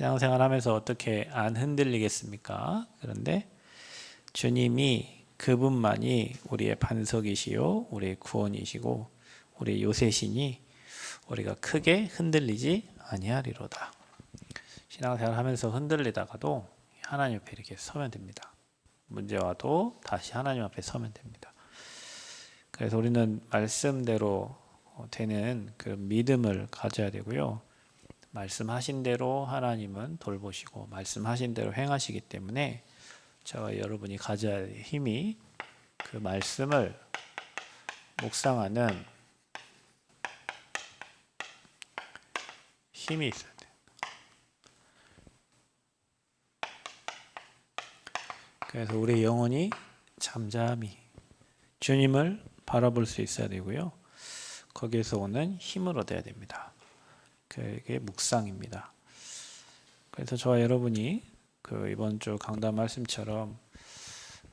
신앙생활 하면서 어떻게 안 흔들리겠습니까? 그런데 주님이 그분만이 우리의 반석이시요 우리의 구원이시고 우리의 요새시니 우리가 크게 흔들리지 아니하리로다. 신앙생활 하면서 흔들리다가도 하나님 앞에 이렇게 서면 됩니다. 문제 와도 다시 하나님 앞에 서면 됩니다. 그래서 우리는 말씀대로 되는 그 믿음을 가져야 되고요. 말씀하신 대로 하나님은 돌보시고 말씀하신 대로 행하시기 때문에 저와 여러분이 가져야 할 힘이 그 말씀을 묵상하는 힘이 있어야 돼요. 그래서 우리 영혼이 잠잠히 주님을 바라볼 수 있어야 되고요. 거기에서 오는 힘을 얻어야 됩니다. 그게 묵상입니다. 그래서 저와 여러분이 이번 주 강단 말씀처럼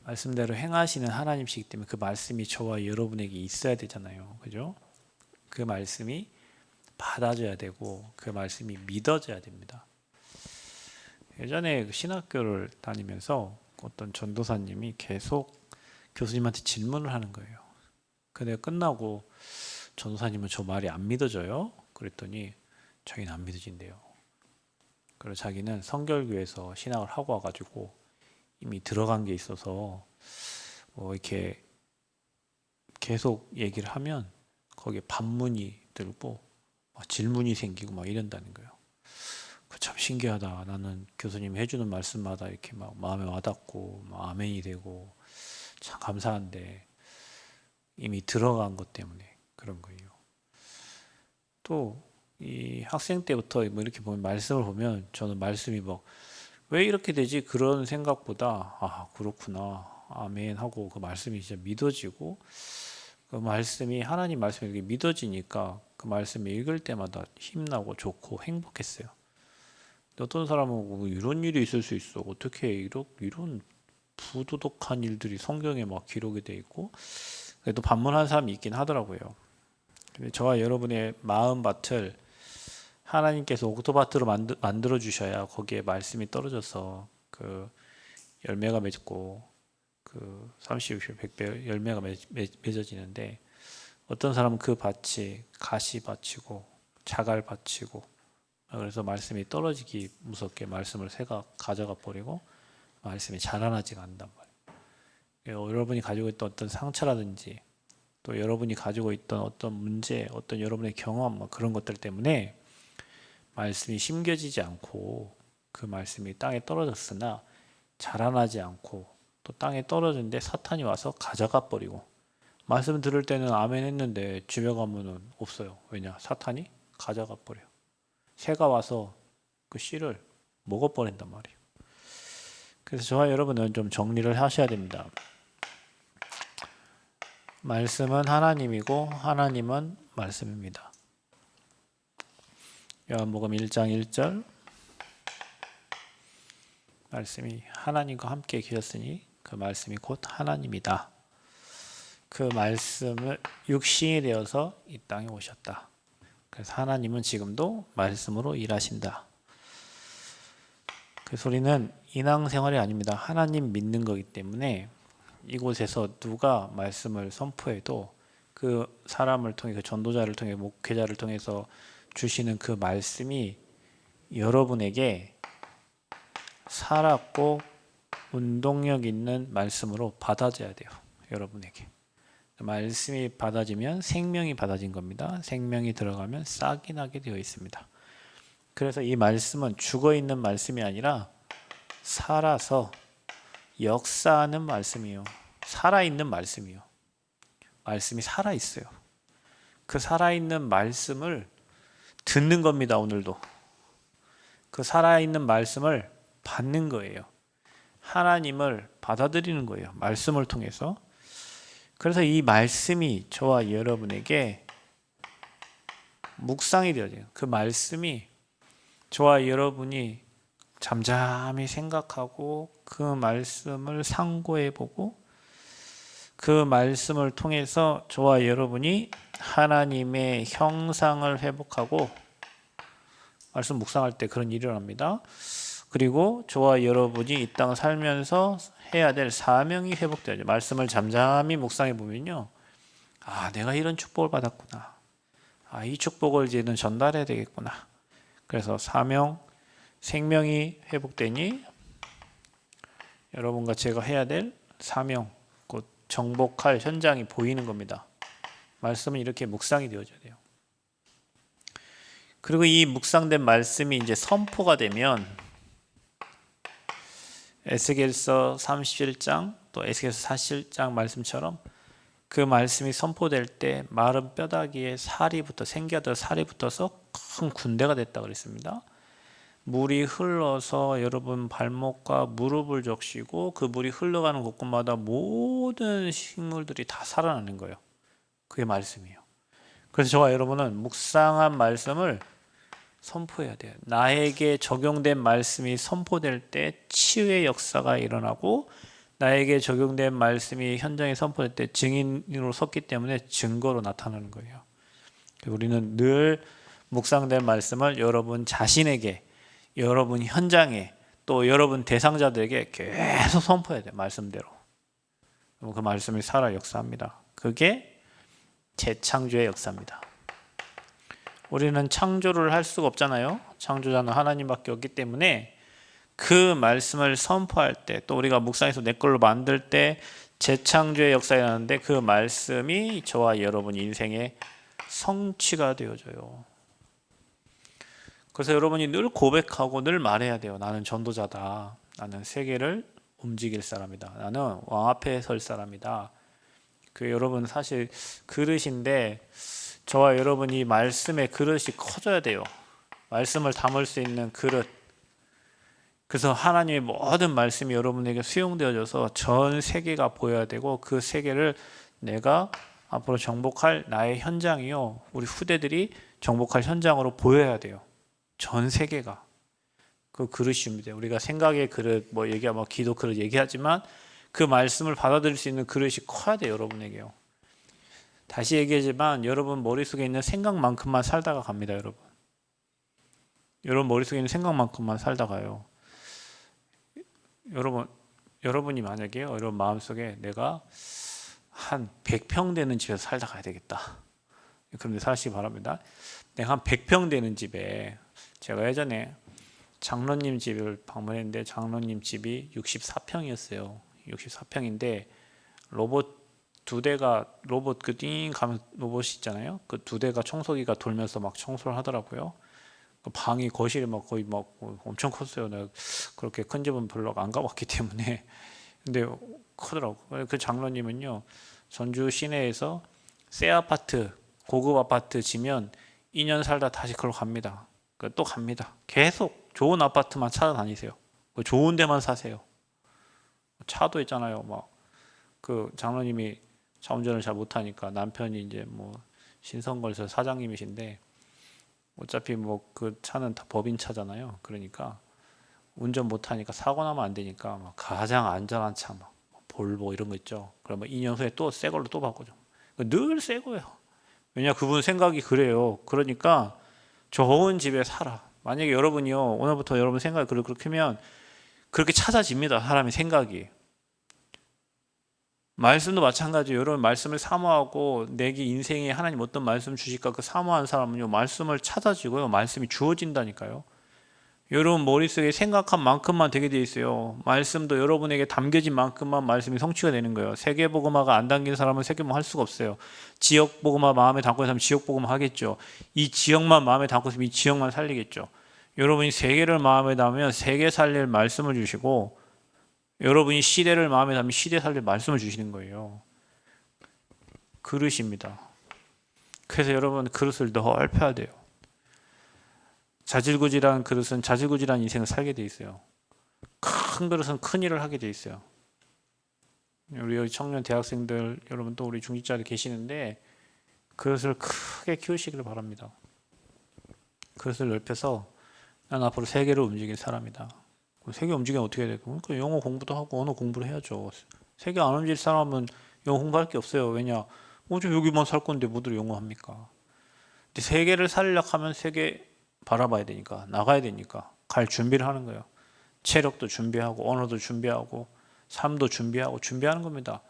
말씀대로 행하시는 하나님이시기 때문에 그 말씀이 저와 여러분에게 있어야 되잖아요. 그죠? 그 말씀이 받아줘야 되고 그 말씀이 믿어져야 됩니다. 예전에 신학교를 다니면서 어떤 전도사님이 계속 교수님한테 질문을 하는 거예요. 근데 끝나고 전도사님은 저 말이 안 믿어져요? 그랬더니 자기는 안 믿어진대요. 그리고 자기는 성결교에서 신학을 하고 와가지고 이미 들어간 게 있어서 이렇게 계속 얘기를 하면 거기에 반문이 들고 질문이 생기고 막 이런다는 거예요. 참 신기하다. 나는 교수님이 해주는 말씀마다 이렇게 막 마음에 와닿고 막 아멘이 되고 참 감사한데 이미 들어간 것 때문에 그런 거예요. 또 이 학생 때부터 뭐 이렇게 보면 말씀을 보면 저는 말씀이 막 왜 이렇게 되지? 그런 생각보다 그렇구나. 아멘 하고 그 말씀이 진짜 믿어지고 그 말씀이 하나님 말씀이 이렇게 믿어지니까 그 말씀을 읽을 때마다 힘나고 좋고 행복했어요. 어떤 사람은 이런 일이 있을 수 있어. 어떻게 이런 부도덕한 일들이 성경에 막 기록이 돼 있고 그래도 반문하는 사람이 있긴 하더라고요. 근데 저와 여러분의 마음밭을 하나님께서 옥토바트로 만들어 주셔야 거기에 말씀이 떨어져서 그 열매가 맺고 그 30, 100배 열매가 맺어지는데 어떤 사람은 그 밭이 가시밭이고 자갈밭이고 그래서 말씀이 떨어지기 무섭게 말씀을 새가 가져가 버리고 말씀이 자라나지가 않단 말이에요. 여러분이 가지고 있던 어떤 상처라든지 또 여러분이 가지고 있던 어떤 문제, 어떤 여러분의 경험 그런 것들 때문에 말씀이 심겨지지 않고 그 말씀이 땅에 떨어졌으나 자라나지 않고 또 땅에 떨어졌는데 사탄이 와서 가져가 버리고 말씀 들을 때는 아멘 했는데 집에 가면은 없어요. 왜냐? 사탄이 가져가 버려요. 새가 와서 그 씨를 먹어버린단 말이에요. 그래서 저와 여러분은 좀 정리를 하셔야 됩니다. 말씀은 하나님이고 하나님은 말씀입니다. 요한복음 1장 1절 말씀이 하나님과 함께 계셨으니 그 말씀이 곧 하나님이다. 그 말씀을 육신이 되어서 이 땅에 오셨다. 그래서 하나님은 지금도 말씀으로 일하신다. 그 소리는 인왕생활이 아닙니다. 하나님 믿는 거기 때문에 이곳에서 누가 말씀을 선포해도 그 사람을 통해 그 전도자를 통해 목회자를 통해서 주시는 그 말씀이 여러분에게 살았고 운동력 있는 말씀으로 받아져야 돼요. 여러분에게. 말씀이 받아지면 생명이 받아진 겁니다. 생명이 들어가면 싹이 나게 되어 있습니다. 그래서 이 말씀은 죽어있는 말씀이 아니라 살아서 역사하는 말씀이요. 살아있는 말씀이요. 말씀이 살아있어요. 그 살아있는 말씀을 듣는 겁니다. 오늘도. 그 살아있는 말씀을 받는 거예요. 하나님을 받아들이는 거예요. 말씀을 통해서. 그래서 이 말씀이 저와 여러분에게 묵상이 되어져요. 그 말씀이 저와 여러분이 잠잠히 생각하고 그 말씀을 상고해보고 그 말씀을 통해서 저와 여러분이 하나님의 형상을 회복하고 말씀 묵상할 때 그런 일이 일어납니다. 그리고 저와 여러분이 이 땅을 살면서 해야 될 사명이 회복되죠. 말씀을 잠잠히 묵상해 보면요. 아, 내가 이런 축복을 받았구나. 아, 이 축복을 이제는 전달해야 되겠구나. 그래서 사명, 생명이 회복되니 여러분과 제가 해야 될 사명, 곧 정복할 현장이 보이는 겁니다. 말씀은 이렇게 묵상이 되어져야 돼요. 그리고 이 묵상된 말씀이 이제 선포가 되면 에스겔서 37장 또 에스겔서 47장 말씀처럼 그 말씀이 선포될 때 마른 뼈다귀에 살이부터 생겨들 살이 붙어서 큰 군대가 됐다 그랬습니다. 물이 흘러서 여러분 발목과 무릎을 적시고 그 물이 흘러가는 곳곳마다 모든 식물들이 다 살아나는 거예요. 그게 말씀이에요. 그래서 저와 여러분은 묵상한 말씀을 선포해야 돼요. 나에게 적용된 말씀이 선포될 때 치유의 역사가 일어나고 나에게 적용된 말씀이 현장에 선포될 때 증인으로 섰기 때문에 증거로 나타나는 거예요. 우리는 늘 묵상된 말씀을 여러분 자신에게, 여러분 현장에, 또 여러분 대상자들에게 계속 선포해야 돼요. 말씀대로. 그 말씀이 살아 역사합니다. 그게 재창조의 역사입니다. 우리는 창조를 할 수가 없잖아요. 창조자는 하나님밖에 없기 때문에 그 말씀을 선포할 때, 또 우리가 묵상해서 내 걸로 만들 때 재창조의 역사가 일어나는데 그 말씀이 저와 여러분 인생의 성취가 되어져요. 그래서 여러분이 늘 고백하고 늘 말해야 돼요. 나는 전도자다. 나는 세계를 움직일 사람이다. 나는 왕 앞에 설 사람이다. 그 여러분 사실 그릇인데 저와 여러분이 말씀의 그릇이 커져야 돼요. 말씀을 담을 수 있는 그릇. 그래서 하나님의 모든 말씀이 여러분에게 수용되어져서 전 세계가 보여야 되고 그 세계를 내가 앞으로 정복할 나의 현장이요. 우리 후대들이 정복할 현장으로 보여야 돼요. 전 세계가. 그 그릇입니다. 우리가 생각의 그릇, 기도 그릇 얘기하지만 그 말씀을 받아들일 수 있는 그릇이 커야 돼요. 여러분에게요. 다시 얘기하지만 여러분 머릿속에 있는 생각만큼만 살다가 갑니다. 여러분 머릿속에 있는 생각만큼만 살다가요. 여러분이 만약에요. 여러분 마음속에 내가 한 100평 되는 집에서 살다 가야 되겠다. 그런데 사시기 바랍니다. 내가 한 100평 되는 집에 제가 예전에 장로님 집을 방문했는데 장로님 집이 64평이었어요. 64평인데 로봇 두 대가 띵 가면 로봇이 있잖아요. 그 두 대가 청소기가 돌면서 막 청소를 하더라고요. 그 방이 거실이 거의 엄청 컸어요. 내가 그렇게 큰 집은 별로 안 가봤기 때문에. 근데 크더라고. 그 장로님은요, 전주 시내에서 새 아파트, 고급 아파트 지면 2년 살다 다시 그걸로 갑니다. 또 갑니다. 계속 좋은 아파트만 찾아다니세요. 좋은 데만 사세요. 차도 있잖아요. 그 장로님이 차 운전을 잘 못하니까 남편이 이제 신성건설 사장님이신데 어차피 그 차는 다 법인 차잖아요. 그러니까 운전 못하니까 사고 나면 안 되니까 가장 안전한 차 볼보 이런 거 있죠. 그러면 2년 후에 또 새 걸로 또 바꾸죠. 늘 새 거예요. 왜냐 그분 생각이 그래요. 그러니까 좋은 집에 살아. 만약에 여러분이요 오늘부터 여러분 생각이 그렇게 하면 그렇게 찾아집니다. 사람의 생각이. 말씀도 마찬가지예요. 여러분 말씀을 사모하고 내게 인생에 하나님 어떤 말씀 주실까 그 사모하는 사람은요 말씀을 찾아지고요 말씀이 주어진다니까요. 여러분 머릿속에 생각한 만큼만 되게 돼 있어요. 말씀도 여러분에게 담겨진 만큼만 말씀이 성취가 되는 거예요. 세계복음화가 안 담긴 사람은 세계복음 할 수가 없어요. 지역복음화 마음에 담고 있는 사람은 지역복음화 하겠죠. 이 지역만 마음에 담고 있으면 이 지역만 살리겠죠. 여러분이 세계를 마음에 담으면 세계 살릴 말씀을 주시고 여러분이 시대를 마음에 담으면 시대 살릴 말씀을 주시는 거예요. 그릇입니다. 그래서 여러분 그릇을 넓혀야 돼요. 자질구질한 그릇은 자질구질한 인생을 살게 돼 있어요. 큰 그릇은 큰 일을 하게 돼 있어요. 우리 여기 청년 대학생들 여러분 또 우리 중직자들 계시는데 그릇을 크게 키우시기를 바랍니다. 그릇을 넓혀서 난 앞으로 세계를 움직일 사람이다. 세계 움직이면 어떻게 해야 될까? 그러니까 영어 공부도 하고 언어 공부를 해야죠. 세계 안 움직일 사람은 영어 공부할 게 없어요. 왜냐? 어차피 여기만 살 건데 뭐들 영어 합니까? 근데 세계를 살려고 하면 세계 바라봐야 되니까, 나가야 되니까 갈 준비를 하는 거예요. 체력도 준비하고 언어도 준비하고 삶도 준비하고 준비하는 겁니다.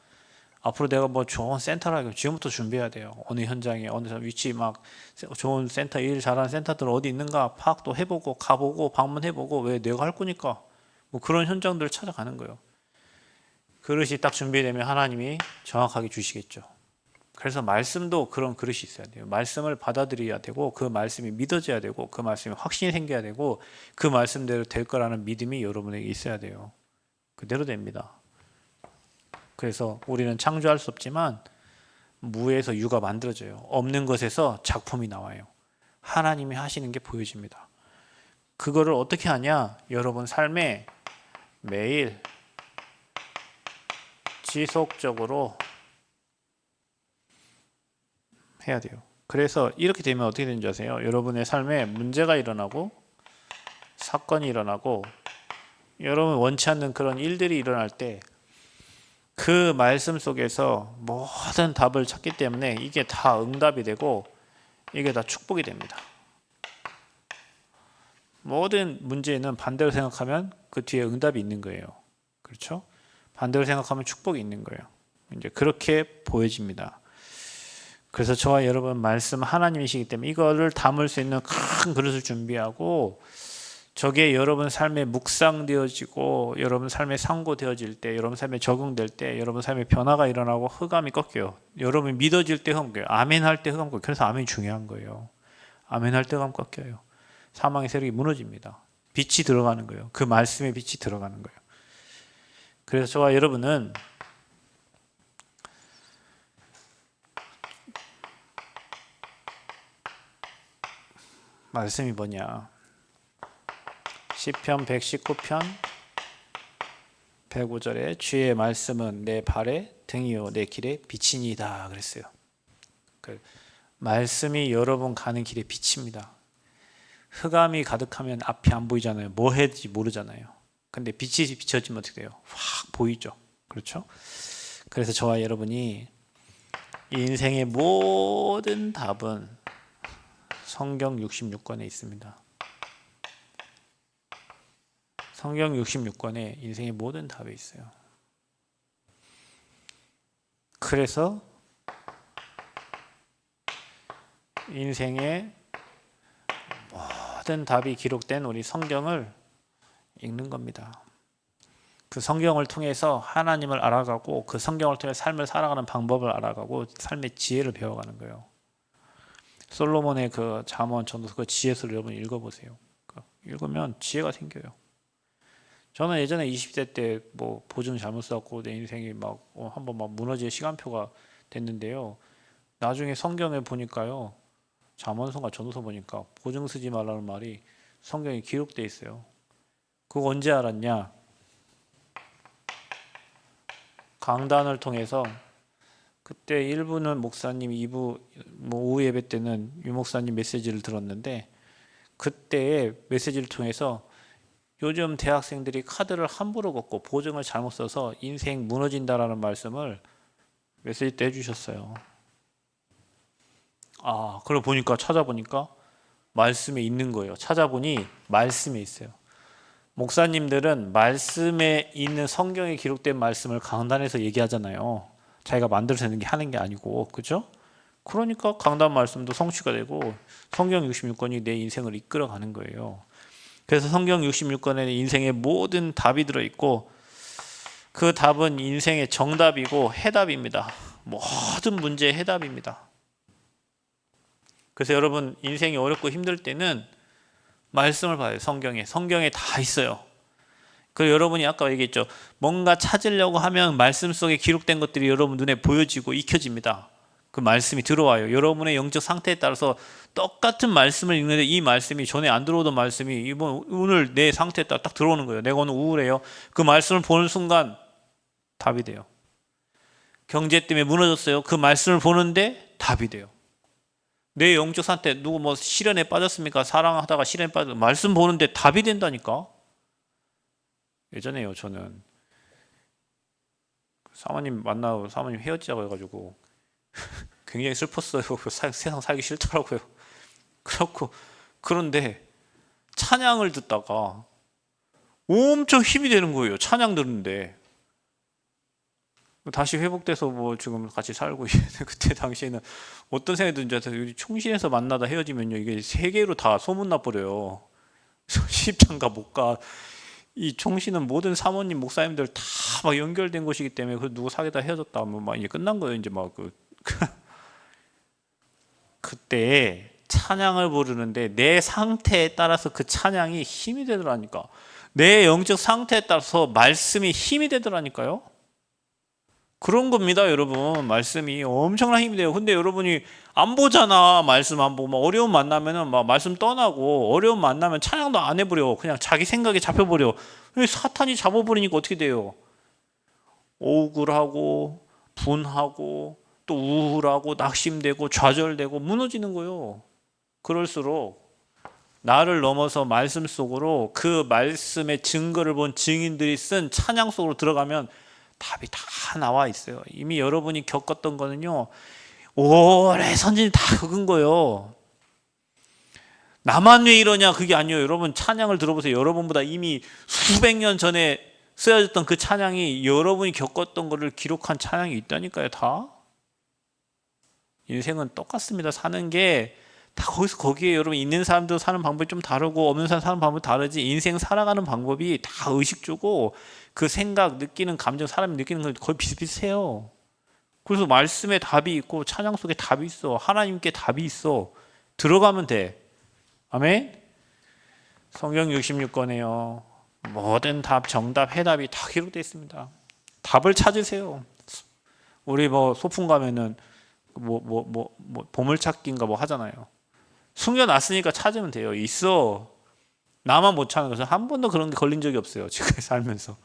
앞으로 내가 뭐 좋은 센터를 하고 지금부터 준비해야 돼요. 어느 현장에 어느 위치 막 좋은 센터, 일 잘하는 센터들 어디 있는가 파악도 해보고 가보고 방문해보고, 왜 내가 할 거니까 뭐 그런 현장들을 찾아가는 거예요. 그릇이 딱 준비되면 하나님이 정확하게 주시겠죠. 그래서 말씀도 그런 그릇이 있어야 돼요. 말씀을 받아들여야 되고, 그 말씀이 믿어져야 되고, 그 말씀이 확신이 생겨야 되고, 그 말씀대로 될 거라는 믿음이 여러분에게 있어야 돼요. 그대로 됩니다. 그래서 우리는 창조할 수 없지만 무에서 유가 만들어져요. 없는 것에서 작품이 나와요. 하나님이 하시는 게 보여집니다. 그거를 어떻게 하냐? 여러분 삶에 매일 지속적으로 해야 돼요. 그래서 이렇게 되면 어떻게 되는지 아세요? 여러분의 삶에 문제가 일어나고 사건이 일어나고 여러분 원치 않는 그런 일들이 일어날 때 그 말씀 속에서 모든 답을 찾기 때문에 이게 다 응답이 되고 이게 다 축복이 됩니다. 모든 문제에는 반대로 생각하면 그 뒤에 응답이 있는 거예요. 그렇죠? 반대로 생각하면 축복이 있는 거예요. 이제 그렇게 보여집니다. 그래서 저와 여러분 말씀 하나님이시기 때문에 이거를 담을 수 있는 큰 그릇을 준비하고, 저게 여러분 삶에 묵상되어지고 여러분 삶에 상고되어질 때, 여러분 삶에 적용될 때, 여러분 삶에 변화가 일어나고 흑암이 꺾여요. 여러분이 믿어질 때 흑암 꺾여요. 아멘 할 때 흑암 꺾여요. 그래서 아멘이 중요한 거예요. 아멘 할 때 흑암 꺾여요. 사망의 세력이 무너집니다. 빛이 들어가는 거예요. 그 말씀의 빛이 들어가는 거예요. 그래서 저와 여러분은 말씀이 뭐냐? 시편 119편 105절에 주의 말씀은 내 발의 등이요 내 길의 빛이니이다 그랬어요. 그 말씀이 여러분 가는 길의 빛입니다. 흑암이 가득하면 앞이 안 보이잖아요. 뭐 해야 될지 모르잖아요. 근데 빛이 비춰지면 어떻게 돼요? 확 보이죠. 그렇죠? 그래서 저와 여러분이 이 인생의 모든 답은 성경 66권에 있습니다. 성경 66권에 인생의 모든 답이 있어요. 그래서 인생의 모든 답이 기록된 우리 성경을 읽는 겁니다. 그 성경을 통해서 하나님을 알아가고, 그 성경을 통해 삶을 살아가는 방법을 알아가고, 삶의 지혜를 배워가는 거예요. 솔로몬의 그 잠언 전도서 그 지혜서를 여러분 읽어보세요. 읽으면 지혜가 생겨요. 저는 예전에 20대 때 뭐 보증 잘못 썼고 내 인생이 막 한번 막 무너질 시간표가 됐는데요. 나중에 성경에 보니까요, 잠언서가 전도서 보니까 보증 쓰지 말라는 말이 성경에 기록돼 있어요. 그거 언제 알았냐? 강단을 통해서, 그때 1부는 목사님, 2부 뭐 오후 예배 때는 유 목사님 메시지를 들었는데, 그때의 메시지를 통해서 요즘 대학생들이 카드를 함부로 걷고 보증을 잘못 써서 인생 무너진다라는 말씀을 메시지 때 해주셨어요. 그걸 보니까, 찾아보니까 말씀에 있는 거예요. 찾아보니 말씀에 있어요. 목사님들은 말씀에 있는 성경에 기록된 말씀을 강단에서 얘기하잖아요. 자기가 만들어서 하는 게 아니고, 그죠? 그러니까 강단 말씀도 성취가 되고 성경 66권이 내 인생을 이끌어가는 거예요. 그래서 성경 66권에는 인생의 모든 답이 들어있고, 그 답은 인생의 정답이고 해답입니다. 모든 문제의 해답입니다. 그래서 여러분 인생이 어렵고 힘들 때는 말씀을 봐요. 성경에 다 있어요. 그 여러분이 아까 얘기했죠. 뭔가 찾으려고 하면 말씀 속에 기록된 것들이 여러분 눈에 보여지고 익혀집니다. 그 말씀이 들어와요. 여러분의 영적 상태에 따라서 똑같은 말씀을 읽는데 이 말씀이 전에 안 들어오던 말씀이 이번 오늘 내 상태에 따라 딱 들어오는 거예요. 내가 오늘 우울해요. 그 말씀을 보는 순간 답이 돼요. 경제 때문에 무너졌어요. 그 말씀을 보는데 답이 돼요. 내 영적 상태, 누구 뭐 시련에 빠졌습니까? 사랑하다가 시련에 빠져, 말씀 보는데 답이 된다니까. 예전에요, 저는 사모님 만나고 사모님 헤어지자고 해가지고 굉장히 슬펐어요. 세상 살기 싫더라고요. 그렇고, 그런데 찬양을 듣다가 엄청 힘이 되는 거예요. 찬양 듣는데. 다시 회복돼서 뭐 지금 같이 살고 있는데, 그때 당시에는 어떤 생각이 드는지, 총신에서 만나다 헤어지면요, 이게 세계로 다 소문나 버려요. 시집장가 못 가. 이 총신은 모든 사모님 목사님들 다 막 연결된 곳이기 때문에, 그 누구 사귀다 헤어졌다 하면 막 이제 끝난 거예요. 이제 막 그때 찬양을 부르는데 내 상태에 따라서 그 찬양이 힘이 되더라니까. 내 영적 상태에 따라서 말씀이 힘이 되더라니까요. 그런 겁니다, 여러분. 말씀이 엄청난 힘이 돼요. 근데 여러분이 안 보잖아. 말씀 안 보고 막 어려움 만나면은 막 말씀 떠나고, 어려움 만나면 찬양도 안 해버려. 그냥 자기 생각에 잡혀버려. 사탄이 잡아버리니까 어떻게 돼요? 억울하고 분하고 또 우울하고 낙심되고 좌절되고 무너지는 거예요. 그럴수록 나를 넘어서 말씀 속으로, 그 말씀의 증거를 본 증인들이 쓴 찬양 속으로 들어가면 답이 다 나와 있어요. 이미 여러분이 겪었던 거는요, 오래 선진이 다 겪은 거예요. 나만 왜 이러냐, 그게 아니에요. 여러분 찬양을 들어보세요. 여러분보다 이미 수백 년 전에 쓰여졌던 그 찬양이, 여러분이 겪었던 거를 기록한 찬양이 있다니까요. 다. 인생은 똑같습니다. 사는 게 다 거기서 거기에. 여러분, 있는 사람도 사는 방법이 좀 다르고 없는 사람 사는 방법이 다르지, 인생 살아가는 방법이 다 의식주고, 그 생각, 느끼는 감정, 사람이 느끼는 건 거의 비슷비슷해요. 그래서 말씀에 답이 있고 찬양 속에 답이 있어. 하나님께 답이 있어. 들어가면 돼. 아멘. 성경 66권에요, 모든 답, 정답, 해답이 다 기록되어 있습니다. 답을 찾으세요. 우리 뭐 소풍 가면은 보물찾기인가 뭐 하잖아요. 숨겨놨으니까 찾으면 돼요. 있어. 나만 못 찾는 것은 한 번도 그런 게 걸린 적이 없어요. 지금 살면서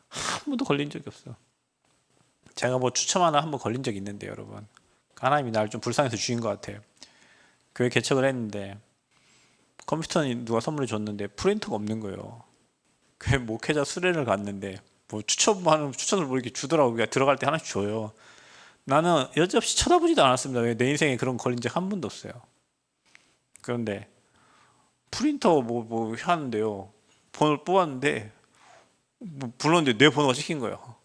한 번도 걸린 적이 없어요. 제가 뭐 추첨 하나 한 번 걸린 적이 있는데, 여러분, 하나님이 나를 좀 불쌍해서 주신 것 같아요. 교회 개척을 했는데 컴퓨터는 누가 선물해 줬는데 프린터가 없는 거예요. 교회 목회자 수련을 갔는데 뭐 추천을 뭐 이렇게 주더라고. 그러니까 들어갈 때 하나씩 줘요. 나는 여지없이 쳐다보지도 않았습니다. 왜? 내 인생에 그런 거 걸린 적 한 번도 없어요. 그런데 프린터 뭐 하는데요, 번호를 뽑았는데 불렀는데 내 번호가 찍힌 거예요.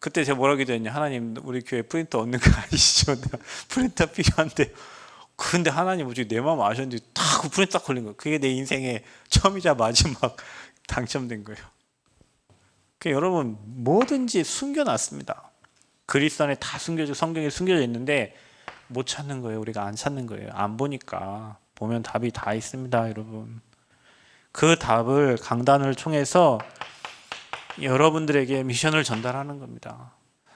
그때 제가 뭐라고 기도했냐, 하나님, 우리 교회 프린터 없는 거 아니시죠? 프린터 필요한데. 근데 하나님 어떻게 내 마음 아셨는지 딱 그 프린터 딱 걸린 거예요. 그게 내 인생의 처음이자 마지막 당첨된 거예요. 그러니까 여러분, 뭐든지 숨겨놨습니다. 그리스도 안에 다 숨겨져, 성경에 숨겨져 있는데 못 찾는 거예요. 우리가 안 찾는 거예요. 안 보니까. 보면 답이 다 있습니다, 여러분. 그 답을 강단을 통해서 여러분들에게 미션을 전달하는 겁니다.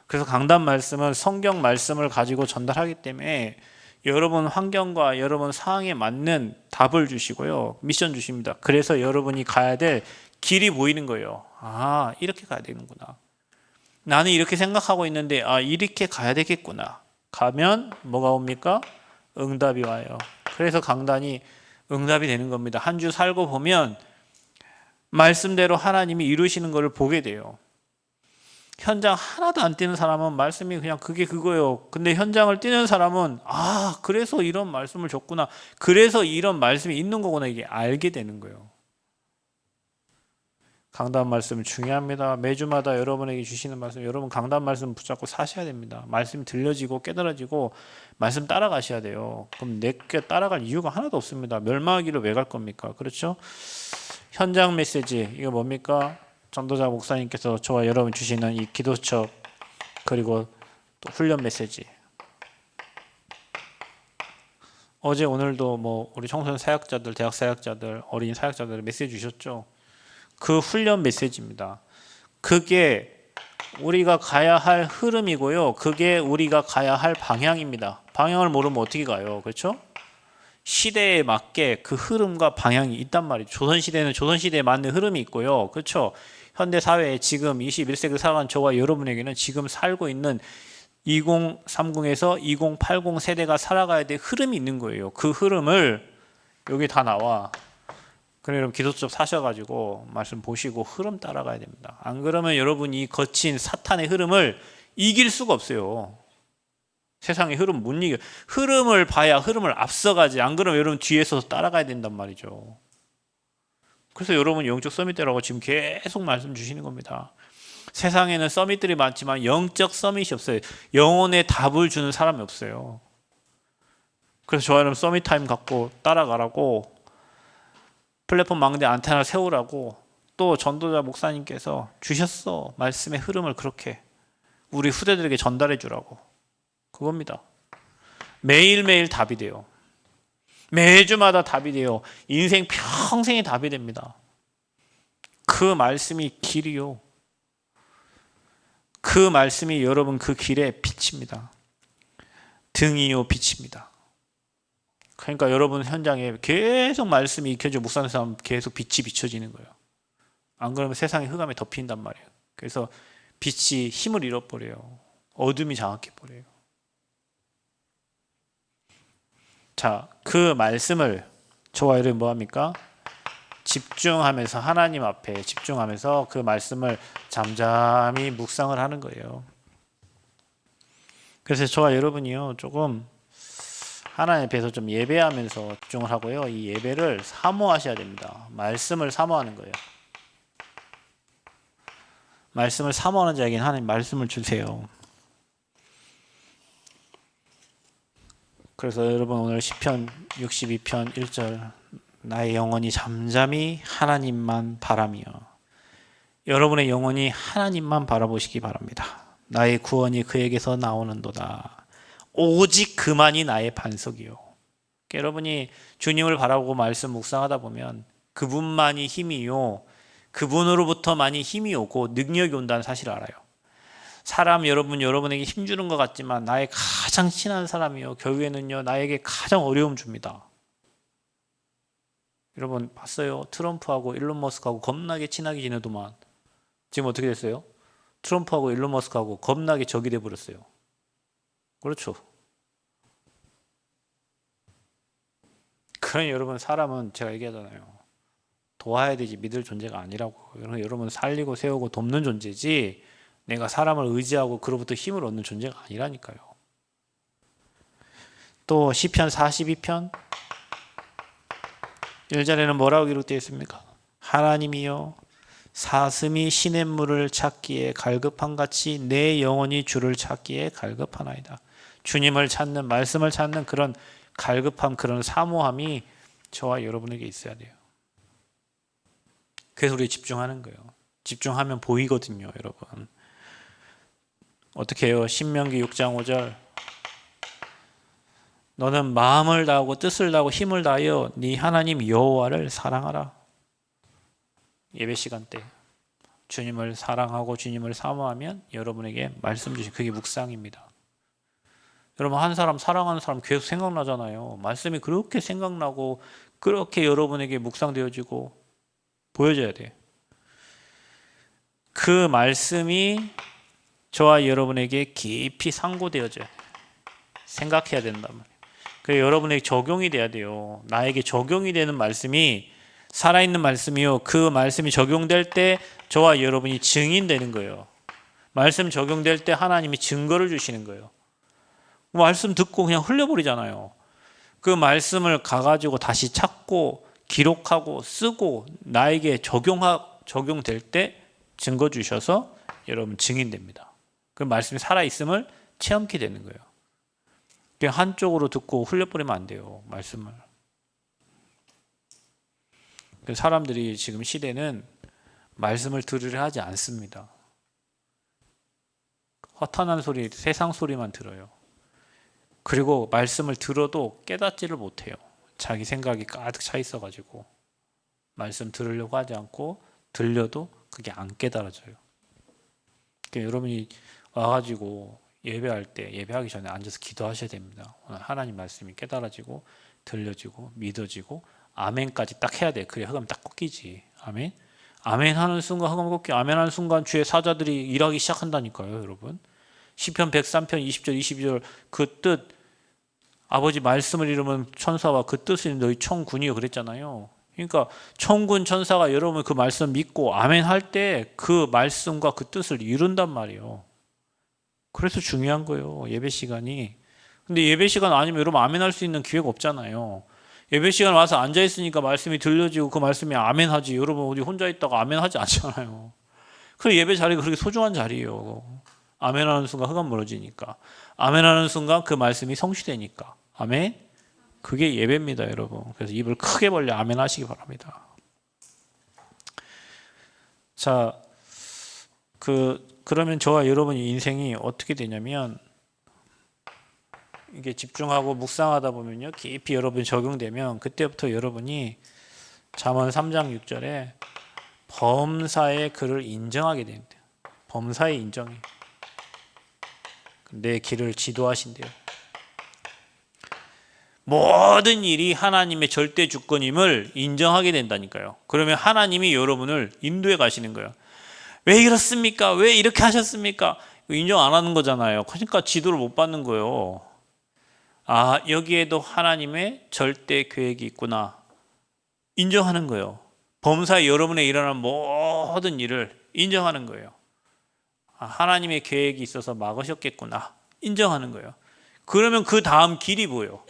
그래서 강단 말씀은 성경 말씀을 가지고 전달하기 때문에 여러분 환경과 여러분 상황에 맞는 답을 주시고요, 미션 주십니다. 그래서 여러분이 가야 될 길이 보이는 거예요. 아, 이렇게 가야 되는구나. 나는 이렇게 생각하고 있는데, 아, 이렇게 가야 되겠구나. 가면 뭐가 옵니까? 응답이 와요. 그래서 강단이 응답이 되는 겁니다. 한 주 살고 보면 말씀대로 하나님이 이루시는 것을 보게 돼요. 현장 하나도 안 뛰는 사람은 말씀이 그냥 그게 그거예요. 근데 현장을 뛰는 사람은, 아, 그래서 이런 말씀을 줬구나, 그래서 이런 말씀이 있는 거구나, 이게 알게 되는 거예요. 강단 말씀 중요합니다. 매주마다 여러분에게 주시는 말씀, 여러분 강단 말씀 붙잡고 사셔야 됩니다. 말씀이 들려지고 깨달아지고 말씀 따라가셔야 돼요. 그럼 내게 따라갈 이유가 하나도 없습니다. 멸망하기로 왜 갈 겁니까? 그렇죠? 현장 메시지, 이거 뭡니까? 전도자 목사님께서 저와 여러분 주시는 이 기도첩, 그리고 또 훈련 메시지. 어제 오늘도 뭐 우리 청소년 사역자들, 대학 사역자들, 어린 사역자들 메시지 주셨죠? 그 훈련 메시지입니다. 그게 우리가 가야 할 흐름이고요, 그게 우리가 가야 할 방향입니다. 방향을 모르면 어떻게 가요? 그렇죠? 시대에 맞게 그 흐름과 방향이 있단 말이죠. 조선시대는 조선시대에 맞는 흐름이 있고요, 그렇죠? 현대사회에 지금 21세기를 살아가는 저와 여러분에게는 지금 살고 있는 2030에서 2080 세대가 살아가야 될 흐름이 있는 거예요. 그 흐름을 여기 다 나와. 그럼 여러분 기도첩 사셔가지고 말씀 보시고 흐름 따라가야 됩니다. 안 그러면 여러분이 거친 사탄의 흐름을 이길 수가 없어요. 세상의 흐름 못 이겨. 흐름을 봐야 흐름을 앞서가지. 안 그러면 여러분 뒤에서 따라가야 된단 말이죠. 그래서 여러분 영적 서밋대라고 지금 계속 말씀 주시는 겁니다. 세상에는 서밋들이 많지만 영적 서밋이 없어요. 영혼의 답을 주는 사람이 없어요. 그래서 저희는 서밋 타임 갖고 따라가라고, 플랫폼 망대 안테나 세우라고 또 전도자 목사님께서 주셨어. 말씀의 흐름을 그렇게 우리 후대들에게 전달해 주라고. 그겁니다. 매일매일 답이 돼요. 매주마다 답이 돼요. 인생 평생이 답이 됩니다. 그 말씀이 길이요. 그 말씀이 여러분 그 길의 빛입니다. 등이요 빛입니다. 그러니까 여러분 현장에 계속 말씀이 익혀져 묵상하는 사람 계속 빛이 비춰지는 거예요. 안 그러면 세상이 흑암에 덮인단 말이에요. 그래서 빛이 힘을 잃어버려요. 어둠이 장악해버려요. 자, 그 말씀을 저와 여러분 뭐합니까? 집중하면서 하나님 앞에 집중하면서 그 말씀을 잠잠히 묵상을 하는 거예요. 그래서 저와 여러분이요 조금 하나님 앞에서 좀 예배하면서 집중을 하고요. 이 예배를 사모하셔야 됩니다. 말씀을 사모하는 거예요. 말씀을 사모하는 자에게는 하나님 말씀을 주세요. 그래서 여러분 오늘 시편 62편 1절 나의 영혼이 잠잠히 하나님만 바라며, 여러분의 영혼이 하나님만 바라보시기 바랍니다. 나의 구원이 그에게서 나오는도다. 오직 그만이 나의 반석이요. 여러분이 주님을 바라보고 말씀 묵상하다 보면 그분만이 힘이요, 그분으로부터만이 힘이 오고 능력이 온다는 사실을 알아요. 사람 여러분에게 힘주는 것 같지만 나의 가장 친한 사람이요, 교회는요 나에게 가장 어려움 줍니다. 여러분 봤어요? 트럼프하고 일론 머스크하고 겁나게 친하게 지내더만 지금 어떻게 됐어요? 트럼프하고 일론 머스크하고 겁나게 적이 돼버렸어요. 그렇죠? 그러니 여러분 사람은 제가 얘기하잖아요. 도와야 되지 믿을 존재가 아니라고. 여러분 살리고 세우고 돕는 존재지 내가 사람을 의지하고 그로부터 힘을 얻는 존재가 아니라니까요. 또 시편 42편 1절에는 뭐라고 기록되어 있습니까? 하나님이여 사슴이 시냇물을 찾기에 갈급한같이 내 영혼이 주를 찾기에 갈급하나이다. 주님을 찾는, 말씀을 찾는 그런 갈급함, 그런 사모함이 저와 여러분에게 있어야 돼요. 그래서 우리 집중하는 거예요. 집중하면 보이거든요, 여러분. 어떻게 해요? 신명기 6장 5절 너는 마음을 다하고 뜻을 다하고 힘을 다하여 네 하나님 여호와를 사랑하라. 예배 시간 때 주님을 사랑하고 주님을 사모하면 여러분에게 말씀 주신 그게 묵상입니다. 여러분 한 사람 사랑하는 사람 계속 생각나잖아요. 말씀이 그렇게 생각나고 그렇게 여러분에게 묵상되어지고 보여져야 돼요. 그 말씀이 저와 여러분에게 깊이 상고되어져야 돼요. 생각해야 된단 말이에요. 그래서 여러분에게 적용이 돼야 돼요. 나에게 적용이 되는 말씀이 살아있는 말씀이요. 그 말씀이 적용될 때 저와 여러분이 증인되는 거예요. 말씀 적용될 때 하나님이 증거를 주시는 거예요. 말씀 듣고 그냥 흘려버리잖아요. 그 말씀을 가가지고 다시 찾고 기록하고 쓰고 나에게 적용될 때 증거 주셔서 여러분 증인됩니다. 그 말씀이 살아있음을 체험케 되는 거예요. 그냥 한쪽으로 듣고 흘려버리면 안 돼요. 말씀을. 사람들이 지금 시대는 말씀을 들으려 하지 않습니다. 허탄한 소리, 세상 소리만 들어요. 그리고 말씀을 들어도 깨닫지를 못해요. 자기 생각이 가득 차 있어가지고 말씀 들으려고 하지 않고 들려도 그게 안 깨달아져요. 그러니까 여러분이 와가지고 예배할 때 예배하기 전에 앉아서 기도하셔야 됩니다. 오늘 하나님 말씀이 깨달아지고 들려지고 믿어지고 아멘까지 딱 해야 돼. 그래 흑암 딱 꺾이지. 아멘. 아멘 하는 순간 흑암 꺾기. 아멘 하는 순간 주의 사자들이 일하기 시작한다니까요, 여러분. 시편 103편 20절 22절 그 뜻 아버지 말씀을 이루면 천사와 그 뜻을 너희 총군이요 그랬잖아요. 그러니까 총군 천사가 여러분 그 말씀 믿고 아멘 할 때 그 말씀과 그 뜻을 이룬단 말이에요. 그래서 중요한 거예요, 예배 시간이. 근데 예배 시간 아니면 여러분 아멘 할 수 있는 기회가 없잖아요. 예배 시간 와서 앉아 있으니까 말씀이 들려지고 그 말씀이 아멘 하지. 여러분 어디 혼자 있다가 아멘 하지 않잖아요. 그 예배 자리가 그렇게 소중한 자리예요. 아멘 하는 순간 흑암 무너지니까. 아멘 하는 순간 그 말씀이 성취되니까. 아멘. 그게 예배입니다, 여러분. 그래서 입을 크게 벌려 아멘 하시기 바랍니다. 자, 그러면 저와 여러분의 인생이 어떻게 되냐면, 이게 집중하고 묵상하다 보면요, 깊이 여러분이 적용되면 그때부터 여러분이 잠언 3장 6절에 범사의 그를 인정하게 됩니다. 범사의 인정이 내 길을 지도하신대요. 모든 일이 하나님의 절대 주권임을 인정하게 된다니까요. 그러면 하나님이 여러분을 인도해 가시는 거예요. 왜 이렇습니까? 왜 이렇게 하셨습니까? 인정 안 하는 거잖아요. 그러니까 지도를 못 받는 거예요. 아, 여기에도 하나님의 절대 계획이 있구나. 인정하는 거예요. 범사에 여러분의 일어나는 모든 일을 인정하는 거예요. 아, 하나님의 계획이 있어서 막으셨겠구나. 인정하는 거예요. 그러면 그 다음 길이 보여.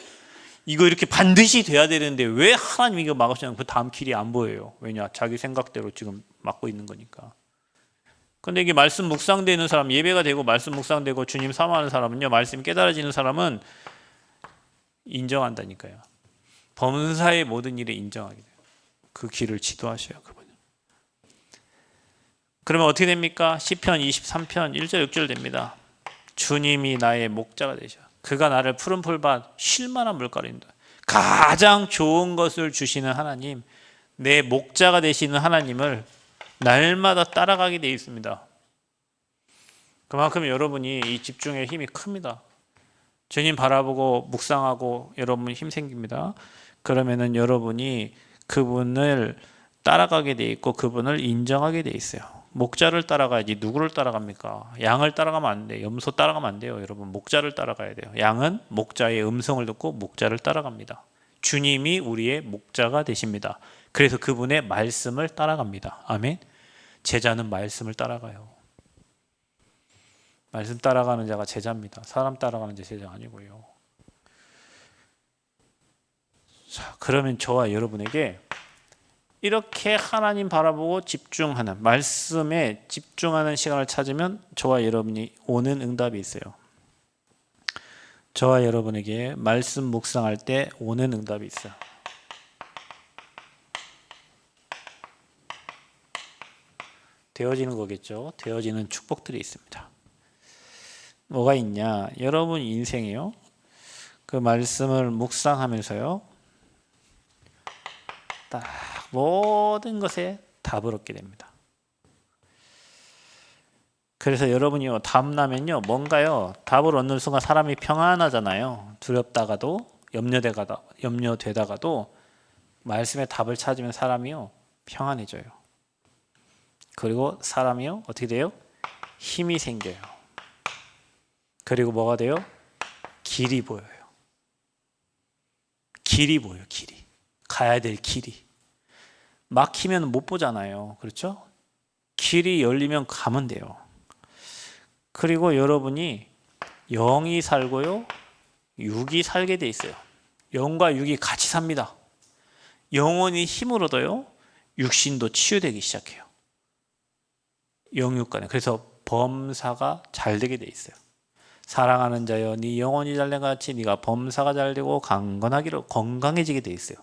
이거 이렇게 반드시 돼야 되는데 왜 하나님이 이거 막으셨냐면 그 다음 길이 안 보여요. 왜냐? 자기 생각대로 지금 막고 있는 거니까. 근데 이게 말씀 묵상되는 사람, 예배가 되고 말씀 묵상되고 주님 사모하는 사람은요, 말씀이 깨달아지는 사람은 인정한다니까요. 범사의 모든 일에 인정하게 돼요. 그 길을 지도하셔요, 그분은. 그러면 어떻게 됩니까? 시편 23편 1절 6절 됩니다. 주님이 나의 목자가 되셔. 그가 나를 푸른 풀밭 쉴 만한 물가로인다. 가장 좋은 것을 주시는 하나님, 내 목자가 되시는 하나님을 날마다 따라가게 되어 있습니다. 그만큼 여러분이 이 집중의 힘이 큽니다. 주님 바라보고 묵상하고 여러분 힘 생깁니다. 그러면은 여러분이 그분을 따라가게 돼 있고 그분을 인정하게 돼 있어요. 목자를 따라가야지 누구를 따라갑니까? 양을 따라가면 안 돼요. 염소 따라가면 안 돼요. 여러분 목자를 따라가야 돼요. 양은 목자의 음성을 듣고 목자를 따라갑니다. 주님이 우리의 목자가 되십니다. 그래서 그분의 말씀을 따라갑니다. 아멘. 제자는 말씀을 따라가요. 말씀 따라가는 자가 제자입니다. 사람 따라가는 자 제자 아니고요. 자, 그러면 저와 여러분에게 이렇게 하나님 바라보고 집중하는, 말씀에 집중하는 시간을 찾으면 저와 여러분이 오는 응답이 있어요. 저와 여러분에게 말씀 묵상할 때 오는 응답이 있어요. 되어지는 거겠죠. 되어지는 축복들이 있습니다. 뭐가 있냐? 여러분 인생이요, 그 말씀을 묵상하면서요, 딱 모든 것에 답을 얻게 됩니다. 그래서 여러분이요, 답 나면요, 뭔가요, 답을 얻는 순간 사람이 평안하잖아요. 두렵다가도 염려되다가도 말씀의 답을 찾으면 사람이요, 평안해져요. 그리고 사람이요, 어떻게 돼요? 힘이 생겨요. 그리고 뭐가 돼요? 길이 보여요. 길이 보여요. 길이. 가야 될 길이. 막히면 못 보잖아요. 그렇죠? 길이 열리면 가면 돼요. 그리고 여러분이 영이 살고요, 육이 살게 돼 있어요. 영과 육이 같이 삽니다. 영혼이 힘을 얻어요. 육신도 치유되기 시작해요. 영육 간에. 그래서 범사가 잘 되게 돼 있어요. 사랑하는 자여, 네 영혼이 잘된 같이 네가 범사가 잘 되고 강건하기로, 건강해지게 돼 있어요.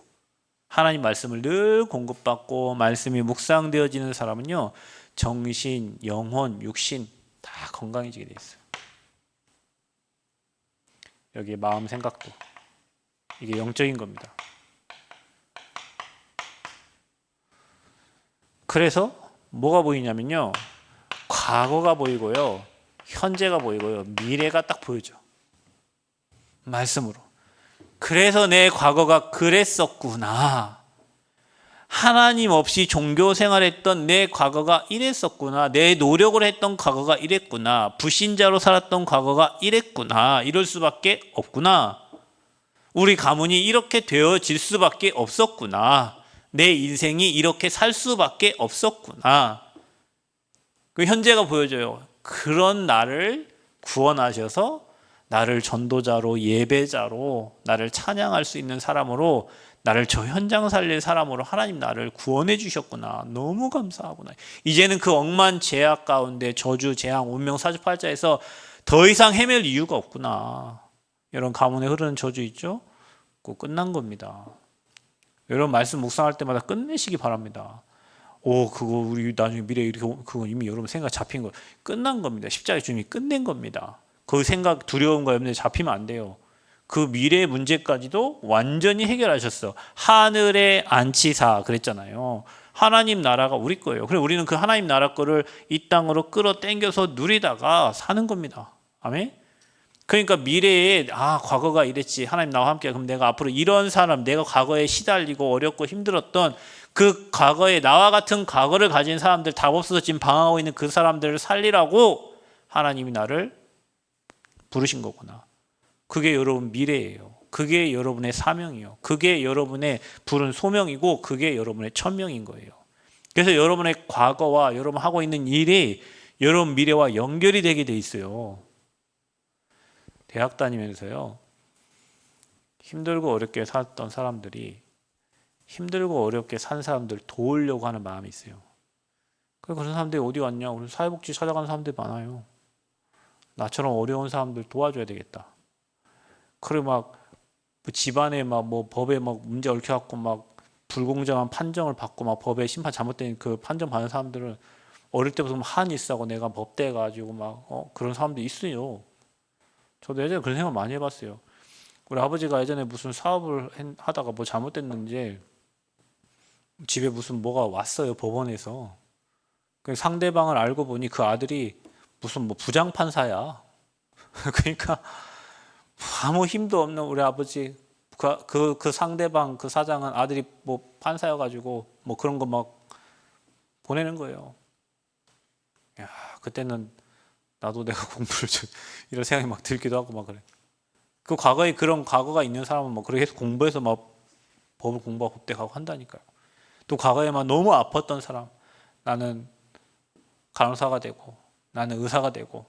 하나님 말씀을 늘 공급받고 말씀이 묵상되어지는 사람은요, 정신, 영혼, 육신 다 건강해지게 돼 있어요. 여기 마음, 생각도, 이게 영적인 겁니다. 그래서 뭐가 보이냐면요, 과거가 보이고요, 현재가 보이고요, 미래가 딱 보이죠. 말씀으로. 그래서 내 과거가 그랬었구나. 하나님 없이 종교 생활했던 내 과거가 이랬었구나. 내 노력을 했던 과거가 이랬구나. 불신자로 살았던 과거가 이랬구나. 이럴 수밖에 없구나. 우리 가문이 이렇게 되어질 수밖에 없었구나. 내 인생이 이렇게 살 수밖에 없었구나. 그 현재가 보여져요. 그런 나를 구원하셔서 나를 전도자로, 예배자로, 나를 찬양할 수 있는 사람으로 나를 저 현장 살릴 사람으로 하나님 나를 구원해 주셨구나. 너무 감사하구나. 이제는 그 억만 죄악 가운데 저주, 재앙, 운명, 사주팔자에서 더 이상 헤맬 이유가 없구나. 여러분 가문에 흐르는 저주 있죠? 그거 끝난 겁니다. 여러분 말씀 묵상할 때마다 끝내시기 바랍니다. 그거 우리 나중에 미래 이렇게 그거 이미 여러분 생각 잡힌 거 끝난 겁니다. 십자가의 주님이 끝낸 겁니다. 그 생각 두려운 거 여러분들 잡히면 안 돼요. 그 미래의 문제까지도 완전히 해결하셨어. 하늘의 안치사 그랬잖아요. 하나님 나라가 우리 거예요. 그래서 우리는 그 하나님 나라 거를 이 땅으로 끌어당겨서 누리다가 사는 겁니다. 아멘. 그러니까 미래에 과거가 이랬지 하나님 나와 함께 그럼 내가 앞으로 이런 사람 내가 과거에 시달리고 어렵고 힘들었던 그 과거에 나와 같은 과거를 가진 사람들 답 없어서 지금 방황하고 있는 그 사람들을 살리라고 하나님이 나를 부르신 거구나. 그게 여러분 미래예요. 그게 여러분의 사명이요. 그게 여러분의 부른 소명이고 그게 여러분의 천명인 거예요. 그래서 여러분의 과거와 여러분 하고 있는 일이 여러분 미래와 연결이 되게 돼 있어요. 대학 다니면서요. 힘들고 어렵게 살았던 사람들이 힘들고 어렵게 산 사람들 도우려고 하는 마음이 있어요. 그런 사람들이 어디 갔냐? 우리 사회복지 찾아가는 사람들이 많아요. 나처럼 어려운 사람들 도와줘야 되겠다. 그리고 막 집안에 막 뭐 법에 막 문제 얽혀갖고 막 불공정한 판정을 받고 막 법에 심판 잘못된 그 판정 받는 사람들은 어릴 때부터 한이 있어고 내가 법대 가지고 막 그런 사람도 있어요. 저도 예전에 그런 생각 많이 해봤어요. 우리 아버지가 예전에 무슨 사업을 하다가 뭐 잘못됐는지 집에 무슨 뭐가 왔어요 법원에서. 상대방을 알고 보니 그 아들이 무슨 뭐 부장판사야. 그러니까 아무 힘도 없는 우리 아버지 그 상대방 그 사장은 아들이 뭐 판사여가지고 뭐 그런 거 막 보내는 거예요. 야 그때는 나도 내가 공부를 좀 이런 생각이 막 들기도 하고 막 그래. 그 과거에 그런 과거가 있는 사람은 뭐 그렇게 해서 공부해서 막 법을 공부하고 법대 가고 한다니까요. 또 과거에 막 너무 아팠던 사람, 나는 간호사가 되고 나는 의사가 되고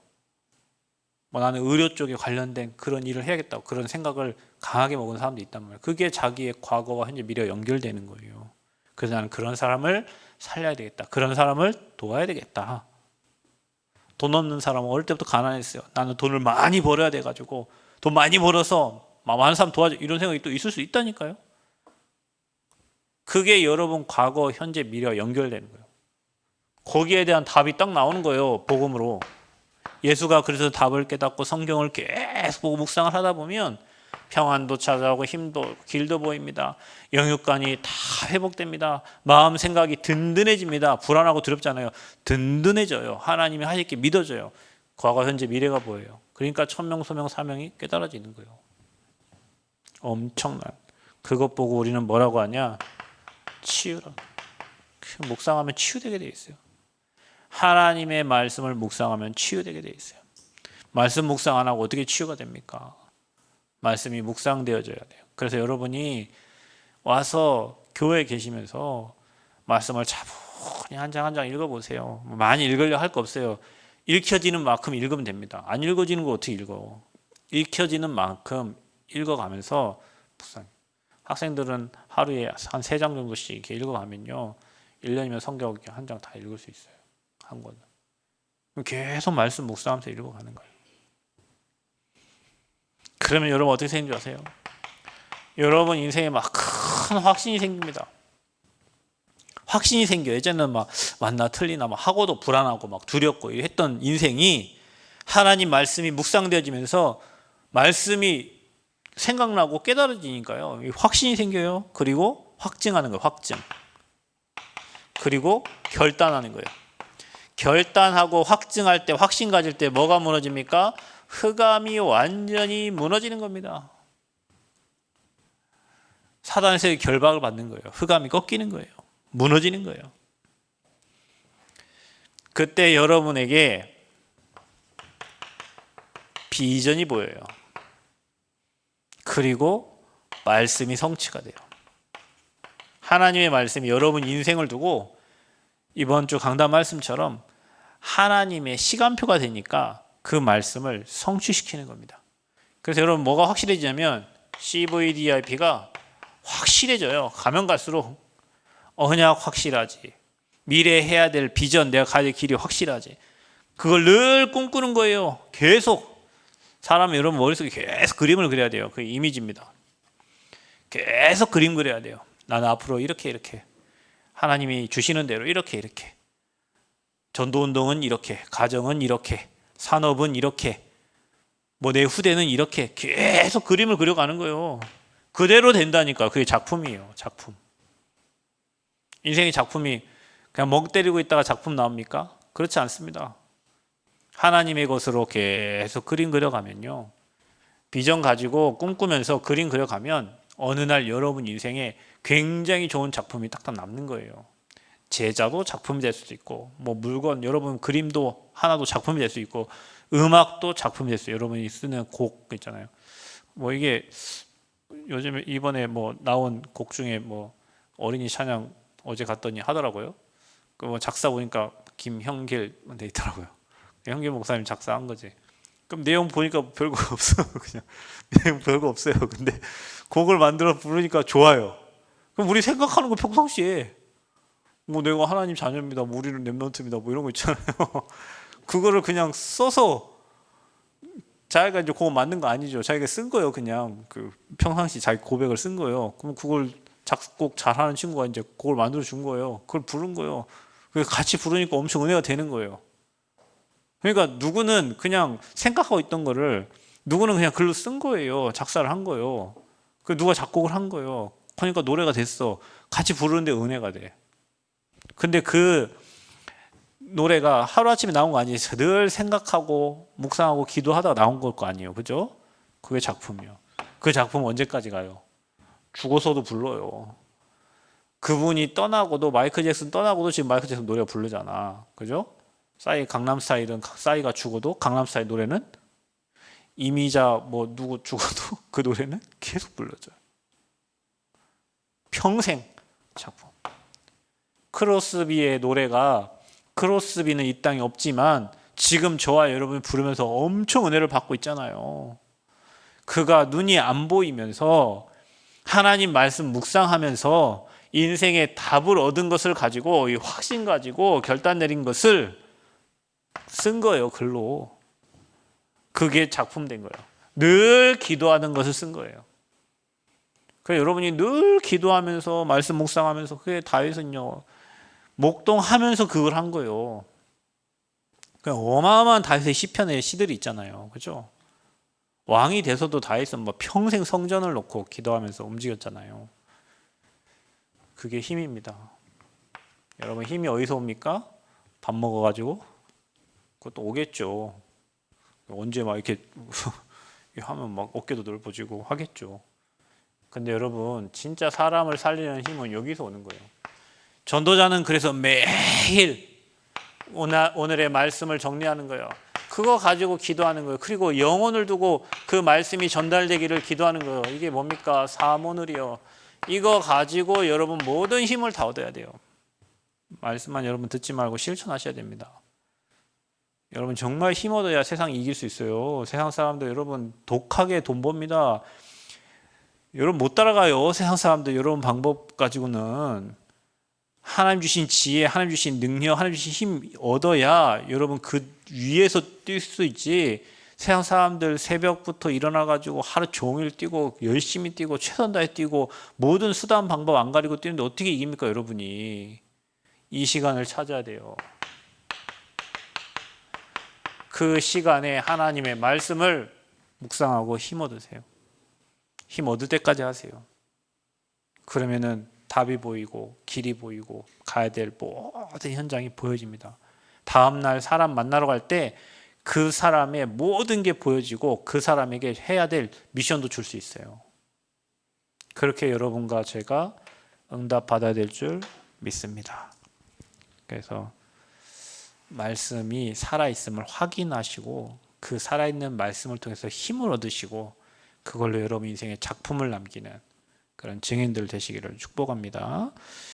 뭐 나는 의료 쪽에 관련된 그런 일을 해야겠다고 그런 생각을 강하게 먹은 사람도 있단 말이에요. 그게 자기의 과거와 현재 미래가 연결되는 거예요. 그래서 나는 그런 사람을 살려야 되겠다. 그런 사람을 도와야 되겠다. 돈 없는 사람은 어릴 때부터 가난했어요. 나는 돈을 많이 벌어야 돼가지고 돈 많이 벌어서 많은 사람 도와줘 이런 생각이 또 있을 수 있다니까요. 그게 여러분 과거, 현재, 미래와 연결되는 거예요. 거기에 대한 답이 딱 나오는 거예요. 복음으로. 예수가 그래서 답을 깨닫고 성경을 계속 보고 묵상을 하다 보면 평안도 찾아오고 힘도 길도 보입니다. 영육간이 다 회복됩니다. 마음 생각이 든든해집니다. 불안하고 두렵잖아요. 든든해져요. 하나님이 하실 게 믿어져요. 과거 현재 미래가 보여요. 그러니까 천명 소명 사명이 깨달아지는 거예요. 엄청난 그것 보고 우리는 뭐라고 하냐? 치유라. 묵상하면 치유되게 돼 있어요. 하나님의 말씀을 묵상하면 치유되게 돼 있어요. 말씀 묵상 안 하고 어떻게 치유가 됩니까? 말씀이 묵상되어져야 돼요. 그래서 여러분이 와서 교회에 계시면서 말씀을 차분히 한 장 한 장 읽어보세요. 많이 읽으려 할 거 없어요. 읽혀지는 만큼 읽으면 됩니다. 안 읽어지는 거 어떻게 읽어? 읽혀지는 만큼 읽어가면서 묵상. 학생들은 하루에 한 3장 정도씩 이렇게 읽어가면요. 1년이면 성경 한 장 다 읽을 수 있어요. 한 권. 계속 말씀 묵상하면서 읽어가는 거예요. 그러면 여러분 어떻게 생긴 줄 아세요? 여러분 인생에 막 큰 확신이 생깁니다. 확신이 생겨요. 예전에는 막 맞나 틀리나 막 하고도 불안하고 막 두렵고 했던 인생이 하나님 말씀이 묵상되어지면서 말씀이 생각나고 깨달아지니까요. 확신이 생겨요. 그리고 확증하는 거예요. 확증. 그리고 결단하는 거예요. 결단하고 확증할 때 확신 가질 때 뭐가 무너집니까? 흑암이 완전히 무너지는 겁니다. 사단에서 결박을 받는 거예요. 흑암이 꺾이는 거예요. 무너지는 거예요. 그때 여러분에게 비전이 보여요. 그리고 말씀이 성취가 돼요. 하나님의 말씀이 여러분 인생을 두고 이번 주 강단 말씀처럼 하나님의 시간표가 되니까 그 말씀을 성취시키는 겁니다. 그래서 여러분 뭐가 확실해지냐면 CVDIP가 확실해져요. 가면 갈수록 언약 확실하지. 미래에 해야 될 비전, 내가 가야 될 길이 확실하지. 그걸 늘 꿈꾸는 거예요. 계속. 사람이 여러분 머릿속에 계속 그림을 그려야 돼요. 그 이미지입니다. 계속 그림 그려야 돼요. 나는 앞으로 이렇게 하나님이 주시는 대로 이렇게 전도운동은 이렇게, 가정은 이렇게, 산업은 이렇게, 뭐 내 후대는 이렇게 계속 그림을 그려가는 거예요. 그대로 된다니까. 그게 작품이에요. 작품. 인생의 작품이 그냥 멍 때리고 있다가 작품 나옵니까? 그렇지 않습니다. 하나님의 것으로 계속 그림 그려가면요, 비전 가지고 꿈꾸면서 그림 그려가면 어느 날 여러분 인생에 굉장히 좋은 작품이 딱딱 남는 거예요. 제자도 작품이 될 수도 있고, 뭐 물건, 여러분 그림도 하나도 작품이 될 수 있고, 음악도 작품이 될 수 있어요. 여러분이 쓰는 곡 있잖아요. 뭐 이게 요즘에 이번에 뭐 나온 곡 중에 뭐 어린이 찬양 어제 갔더니 하더라고요. 그 뭐 작사 보니까 김형길 돼 있더라고요. 형길 목사님 작사한 거지. 그럼 내용 보니까 별거 없어. 그냥 내용 별거 없어요. 근데 곡을 만들어 부르니까 좋아요. 그럼 우리 생각하는 거 평상시에 뭐 내가 하나님 자녀입니다. 뭐 우리는 렘넌트입니다. 뭐 이런 거 있잖아요. 그거를 그냥 써서 자기가 이제 그거 만든 거 아니죠. 자기가 쓴 거예요. 그냥 그 평상시 자기 고백을 쓴 거예요. 그럼 그걸 작곡 잘하는 친구가 이제 그걸 만들어 준 거예요. 그걸 부른 거예요. 같이 부르니까 엄청 은혜가 되는 거예요. 그러니까 누구는 그냥 생각하고 있던 거를 누구는 그냥 글로 쓴 거예요. 작사를 한 거예요. 그 누가 작곡을 한 거예요. 그러니까 노래가 됐어. 같이 부르는데 은혜가 돼. 근데 그 노래가 하루아침에 나온 거 아니에요. 늘 생각하고 묵상하고 기도하다가 나온 걸 거 아니에요. 그죠? 그게 작품이요. 그 작품 언제까지 가요? 죽어서도 불러요. 그분이 떠나고도, 마이클 잭슨 떠나고도 지금 마이클 잭슨 노래가 부르잖아. 그죠? 싸이 강남스타일은 싸이가 죽어도 강남스타일 노래는, 이미자 뭐 누구 죽어도 그 노래는 계속 불러줘요. 평생 작품. 크로스비의 노래가, 크로스비는 이 땅에 없지만 지금 저와 여러분이 부르면서 엄청 은혜를 받고 있잖아요. 그가 눈이 안 보이면서 하나님 말씀 묵상하면서 인생의 답을 얻은 것을 가지고, 이 확신 가지고 결단 내린 것을 쓴 거예요. 글로. 그게 작품 된 거예요. 늘 기도하는 것을 쓴 거예요. 그래서 여러분이 늘 기도하면서 말씀 묵상하면서, 그게 다윗은요 목동하면서 그걸 한 거예요. 어마어마한 다윗의 시편의 시들이 있잖아요. 그죠? 왕이 돼서도 다윗은 뭐 평생 성전을 놓고 기도하면서 움직였잖아요. 그게 힘입니다. 여러분, 힘이 어디서 옵니까? 밥 먹어가지고? 그것도 오겠죠. 언제 막 이렇게 하면 막 어깨도 넓어지고 하겠죠. 근데 여러분, 진짜 사람을 살리는 힘은 여기서 오는 거예요. 전도자는 그래서 매일 오늘의 말씀을 정리하는 거예요. 그거 가지고 기도하는 거예요. 그리고 영혼을 두고 그 말씀이 전달되기를 기도하는 거예요. 이게 뭡니까? 사모늘이요. 이거 가지고 여러분 모든 힘을 다 얻어야 돼요. 말씀만 여러분 듣지 말고 실천하셔야 됩니다. 여러분 정말 힘 얻어야 세상 이길 수 있어요. 세상 사람들 여러분 독하게 돈 법니다. 여러분 못 따라가요. 세상 사람들 여러분 방법 가지고는. 하나님 주신 지혜, 하나님 주신 능력, 하나님 주신 힘 얻어야 여러분 그 위에서 뛸 수 있지. 세상 사람들 새벽부터 일어나가지고 하루 종일 뛰고 열심히 뛰고 최선 다해 뛰고 모든 수단 방법 안 가리고 뛰는데 어떻게 이깁니까 여러분이. 이 시간을 찾아야 돼요. 그 시간에 하나님의 말씀을 묵상하고 힘 얻으세요. 힘 얻을 때까지 하세요. 그러면은 답이 보이고 길이 보이고 가야 될 모든 현장이 보여집니다. 다음날 사람 만나러 갈 때 그 사람의 모든 게 보여지고 그 사람에게 해야 될 미션도 줄 수 있어요. 그렇게 여러분과 제가 응답 받아야 될 줄 믿습니다. 그래서 말씀이 살아있음을 확인하시고 그 살아있는 말씀을 통해서 힘을 얻으시고 그걸로 여러분 인생의 작품을 남기는 그런 증인들 되시기를 축복합니다.